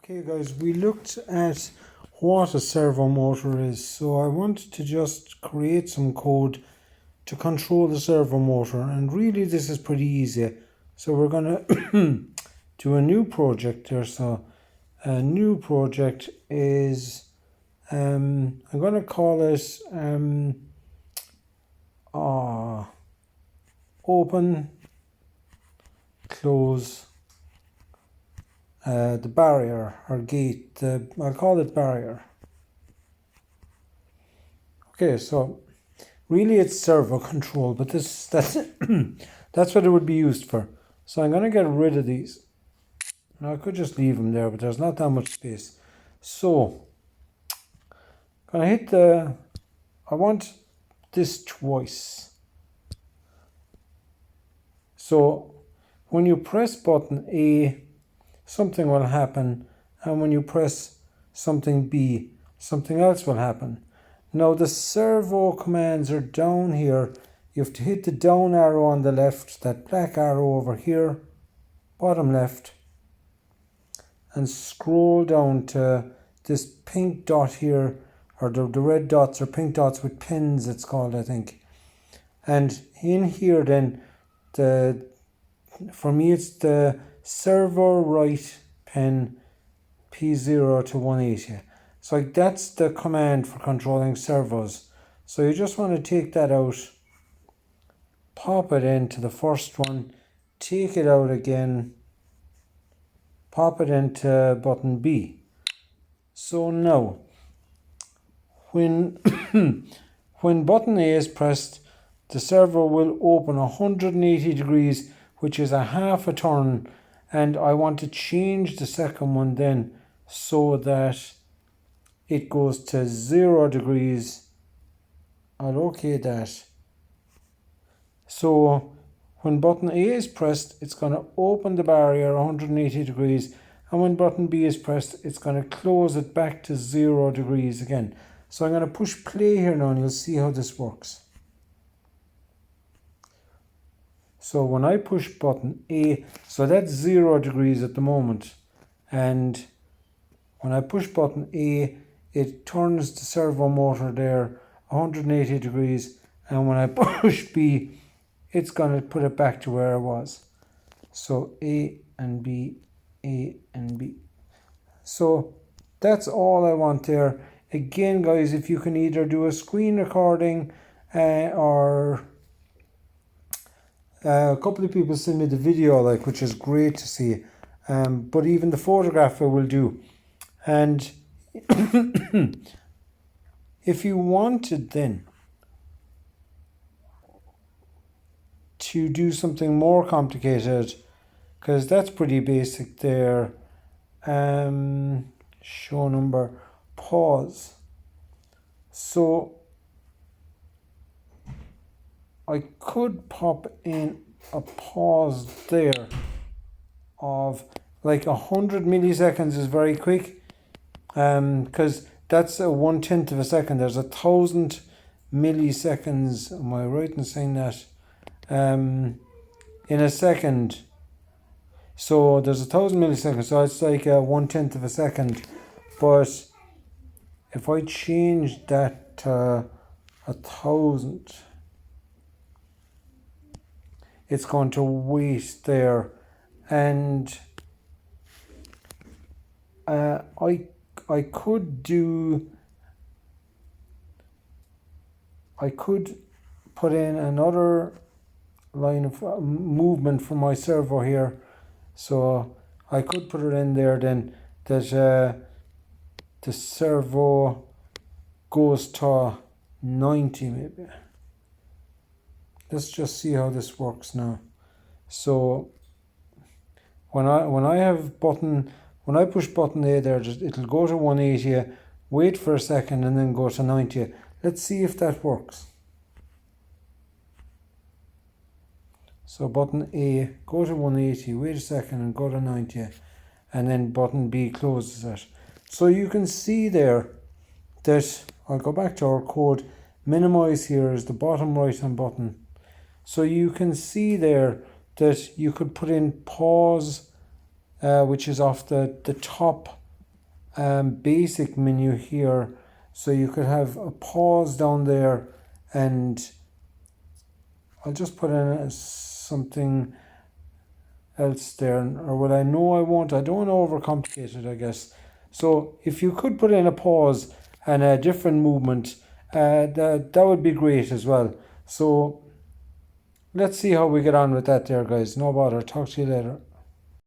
Okay guys, we looked at what a servo motor is, so I wanted to just create some code to control the servo motor, and really this is pretty easy. So we're gonna do a new project there. So a new project is I'm gonna call it open close the barrier or gate. I'll call it barrier. Okay, so really it's servo control, but that's that's what it would be used for. So I'm going to get rid of these. Now I could just leave them there, but there's not that much space. So I'm going to hit I want this twice. So when you press button A, something will happen, and when you press something B, something else will happen. Now the servo commands are down here. You have to hit the down arrow on the left, that black arrow over here, bottom left, and scroll down to this pink dot here, or the red dots or pink dots with pins it's called, I think. And in here then, for me it's the servo right pin P0 to 180. So that's the command for controlling servos. So you just want to take that out, pop it into the first one, take it out again, pop it into button B. So now, when when button A is pressed, the servo will open 180 degrees, which is a half a turn, and I want to change the second one then so that it goes to 0 degrees. I'll OK that. So when button A is pressed, it's going to open the barrier 180 degrees, and when button B is pressed, it's going to close it back to 0 degrees again. So I'm going to push play here now, and you'll see how this works. So when I push button A, so that's 0 degrees at the moment, and when I push button A, it turns the servo motor there 180 degrees, and when I push B, it's going to put it back to where it was. So A and B, A and B. So that's all I want there. Again guys, if you can either do a screen recording or a couple of people send me the video, which is great to see, but even the photographer will do. And if you wanted then to do something more complicated, because that's pretty basic there, show number, pause. So I could pop in a pause there of like 100 milliseconds is very quick, because that's a 1/10 of a second. There's 1,000 milliseconds. Am I right in saying that? In a second. So there's 1,000 milliseconds. So it's like a 1/10 of a second. But if I change that to 1,000, it's going to wait there, and I could put in another line of movement for my servo here. So I could put it in there then that the servo goes to 90 maybe. Let's just see how this works now. So when I push button A there, it'll go to 180, wait for a second, and then go to 90. Let's see if that works. So button A, go to 180, wait a second, and go to 90, and then button B closes it. So you can see there that, I'll go back to our code, minimize here is the bottom right hand button. So you can see there that you could put in pause, which is off the top basic menu here. So you could have a pause down there, and I'll just put in something else there, or will I? No, I won't. I don't want to overcomplicate it, I guess. So if you could put in a pause and a different movement, that would be great as well. So let's see how we get on with that there, guys. No bother. Talk to you later.